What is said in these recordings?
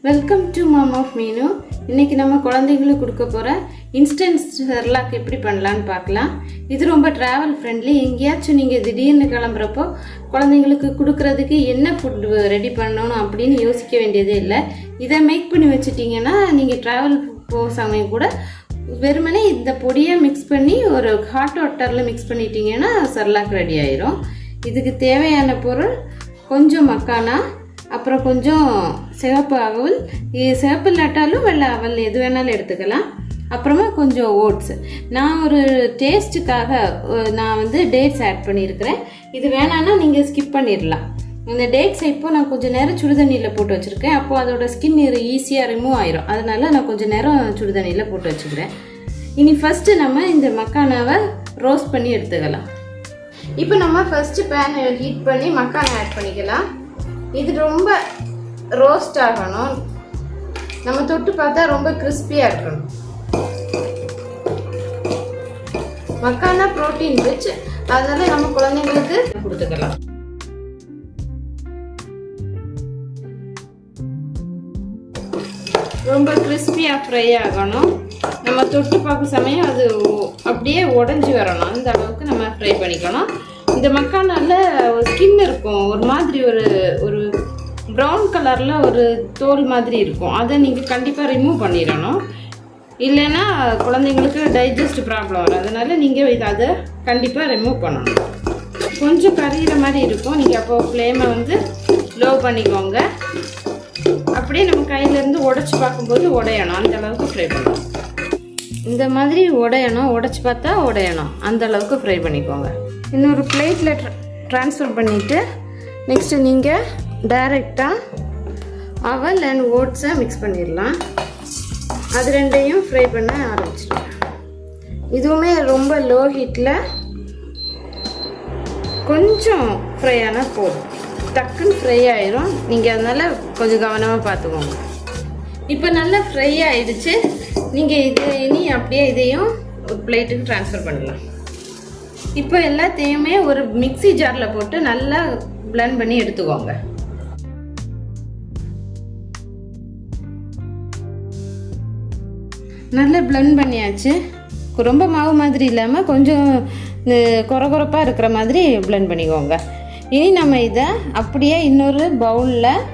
Welcome to mom of மீனு. இன்றைக்கி நம்ம குழந்தைங்களுக்கு கொடுக்க போகிற இன்ஸ்டன்ட் செர்லாக் எப்படி பண்ணலான்னு பார்க்கலாம். இது ரொம்ப ட்ராவல் ஃப்ரெண்ட்லி. எங்கேயாச்சும் நீங்கள் திடீர்னு கிளம்புறப்போ குழந்தைங்களுக்கு கொடுக்குறதுக்கு என்ன ஃபுட் ரெடி பண்ணணும் அப்படின்னு யோசிக்க வேண்டியதே இல்லை. இதை மேக் பண்ணி வச்சுட்டிங்கன்னா நீங்கள் ட்ராவல் போக சமயம் கூட வெறுமனே இந்த பொடியை மிக்ஸ் பண்ணி ஒரு ஹாட் வாட்டரில் மிக்ஸ் பண்ணிட்டீங்கன்னா செர்லாக் ரெடி ஆயிரும். இதுக்கு தேவையான பொருள் கொஞ்சம் மக்கானா, அப்புறம் கொஞ்சம் சிவப்பு அவல், சிவப்பு இல்லாட்டாலும் வெள்ளை அவல் எது வேணாலும் எடுத்துக்கலாம். அப்புறமா கொஞ்சம் ஓட்ஸு. நான் ஒரு டேஸ்ட்டுக்காக நான் டேட்ஸ் ஆட் பண்ணியிருக்கிறேன். இது வேணான்னா நீங்கள் ஸ்கிப் பண்ணிடலாம். இந்த டேட்ஸை இப்போ நான் கொஞ்சம் நேரம் சுடுதண்ணியில் போட்டு வச்சுருக்கேன். அப்போது அதோட ஸ்கின் ஈஸியாக ரிமூவ் ஆயிரும். அதனால நான் கொஞ்சம் நேரம் சுடுதண்ணியில் போட்டு வச்சுக்கிறேன். இனி ஃபஸ்ட்டு நம்ம இந்த மக்கானாவை ரோஸ்ட் பண்ணி எடுத்துக்கலாம். இப்போ நம்ம ஃபஸ்ட்டு பேன் ஹீட் பண்ணி மக்கானா ஆட் பண்ணிக்கலாம். இது ரொம்ப ரோஸ்ட் ஆகணும். நம்ம தொட்டு பார்த்தா ரொம்ப கிறிஸ்பியாக இருக்கணும். மக்கானா ப்ரோட்டீன் ரிச், அதனால நம்ம குழந்தைங்களுக்கு கொடுத்துக்கலாம். ரொம்ப கிறிஸ்பியாக ஃப்ரை ஆகணும். நம்ம தொட்டு பார்க்க சமயம் அது அப்படியே உடஞ்சி வரணும். அந்த அளவுக்கு நம்ம ஃப்ரை பண்ணிக்கணும். இந்த மக்கானால ஸ்கின் இருக்கும், ஒரு மாதிரி ஒரு ப்ரௌன் கலரில் ஒரு தோல் மாதிரி இருக்கும். அதை நீங்கள் கண்டிப்பாக ரிமூவ் பண்ணிடணும். இல்லைன்னா குழந்தைங்களுக்கு டைஜஸ்ட் ப்ராப்ளம் வரும். அதனால் நீங்கள் அதை கண்டிப்பாக ரிமூவ் பண்ணணும். கொஞ்சம் கரிகிற மாதிரி இருக்கும். நீங்கள் அப்போது ஃப்ளேமை லோ பண்ணிக்கோங்க. அப்படியே நம்ம கையிலேருந்து உடச்சி பார்க்கும்போது உடையணும். அந்த அளவுக்கு ஃப்ரை பண்ணணும். இந்த மாதிரி உடையணும். உடச்சி பார்த்தா உடையணும். அந்த அளவுக்கு ஃப்ரை பண்ணிக்கோங்க. இன்னொரு பிளேட்டில் ட்ரான்ஸ்ஃபர் பண்ணிவிட்டு நெக்ஸ்ட்டு நீங்கள் டைரெக்டாக அவல் அண்ட் ஓட்ஸை மிக்ஸ் பண்ணிடலாம். அது ரெண்டையும் ஃப்ரை பண்ண ஆரம்பிச்சிடுங்க. இதுவுமே ரொம்ப லோ ஹீட்டில் கொஞ்சம் ஃப்ரை ஆனால் போதும். டக்குன்னு ஃப்ரை ஆயிரும். நீங்கள் அதனால் கொஞ்சம் கவனமாக பார்த்துக்கோங்க. இப்போ நல்லா ஃப்ரை ஆகிடுச்சு. நீங்கள் இனி அப்படியே இதையும் ஒரு பிளேட்டுக்கு ட்ரான்ஸ்ஃபர் பண்ணலாம். இப்போ எல்லாத்தையுமே ஒரு மிக்ஸி ஜாரில் போட்டு நல்லா பிளெண்ட் பண்ணி எடுத்துக்கோங்க. நல்லா பிளெண்ட் பண்ணியாச்சு. ரொம்ப மாவு மாதிரி இல்லாமல் கொஞ்சம் கொரகொரப்பாக இருக்கிற மாதிரி பிளெண்ட் பண்ணிக்கோங்க. இனி நம்ம இதை அப்படியே இன்னொரு பவுலில்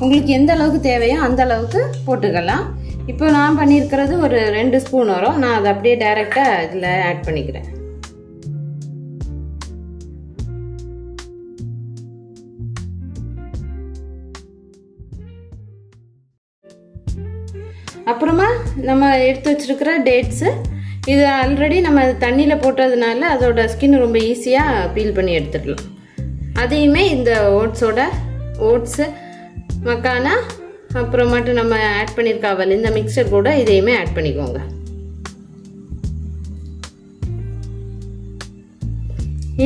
உங்களுக்கு எந்த அளவுக்கு தேவையோ அந்த அளவுக்கு போட்டுக்கலாம். இப்போ நான் பண்ணியிருக்கிறது ஒரு 2 ஸ்பூன் வரும். நான் அதை அப்படியே டைரெக்டாக இதில் ஆட் பண்ணிக்கிறேன். அப்புறமா நம்ம எடுத்து வச்சுருக்கிற டேட்ஸு, இது ஆல்ரெடி நம்ம தண்ணியில் போட்டதுனால அதோட ஸ்கின் ரொம்ப ஈஸியாக பீல் பண்ணி எடுத்துடலாம். அதையுமே இந்த ஓட்ஸு மக்கானா அப்புறமாட்டு நம்ம ஆட் பண்ணியிருக்க அவல், இந்த மிக்சர் கூட இதையுமே ஆட் பண்ணிக்கோங்க.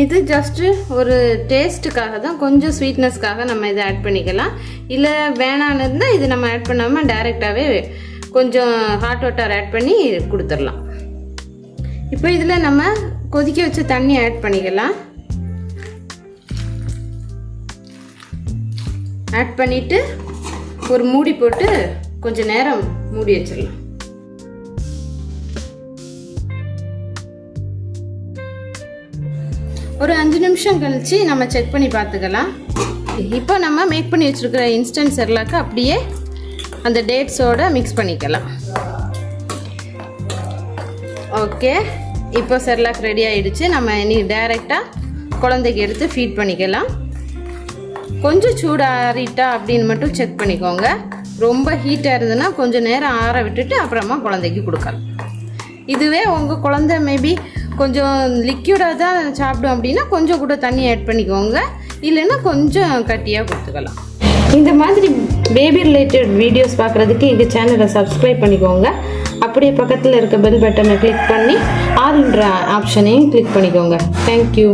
இது ஜஸ்ட்டு ஒரு டேஸ்ட்டுக்காக தான், கொஞ்சம் ஸ்வீட்னஸ்க்காக நம்ம இதை ஆட் பண்ணிக்கலாம். இல்லை வேணான்னு இருந்தால் இது நம்ம ஆட் பண்ணாமல் டைரெக்டாகவே கொஞ்சம் ஹாட் வாட்டர் ஆட் பண்ணி கொடுத்துடலாம். இப்போ இதில் நம்ம கொதிக்க வச்ச தண்ணி ஆட் பண்ணிக்கலாம். ஆட் பண்ணிவிட்டு ஒரு மூடி போட்டு கொஞ்சம் நேரம் மூடி வச்சிடலாம். ஒரு 5 நிமிஷம் கழித்து நம்ம செக் பண்ணி பார்த்துக்கலாம். இப்போ நம்ம மேக் பண்ணி வச்சுருக்கிற இன்ஸ்டன்ட் செர்லாக்கு அப்படியே அந்த டேட்ஸோடு மிக்ஸ் பண்ணிக்கலாம். ஓகே, இப்போ செர்லாக் ரெடி ஆகிடுச்சு. நம்ம இனி டைரெக்டாக குழந்தைக்கு எடுத்து ஃபீட் பண்ணிக்கலாம். கொஞ்சம் சூடாறிட்டா அப்படின்னு மட்டும் செக் பண்ணிக்கோங்க. ரொம்ப ஹீட்டாக இருந்ததுன்னா கொஞ்சம் நேரம் ஆற விட்டுட்டு அப்புறமா குழந்தைக்கு கொடுக்கலாம். இதுவே உங்கள் குழந்தை மேபி கொஞ்சம் லிக்யூடாக தான் சாப்பிடும் அப்படின்னா கொஞ்சம் கூட தண்ணி ஆட் பண்ணிக்கோங்க. இல்லைன்னா கொஞ்சம் கட்டியாக கொடுத்துக்கலாம். இந்த மாதிரி பேபி ரிலேட்டட் வீடியோஸ் பார்க்குறதுக்கு எங்கள் சேனலை சப்ஸ்கிரைப் பண்ணிக்கோங்க. அப்படியே பக்கத்தில் இருக்க பெல் பட்டனை கிளிக் பண்ணி ஆல்ன்ற ஆப்ஷனையும் கிளிக் பண்ணிக்கோங்க. தேங்க்யூ.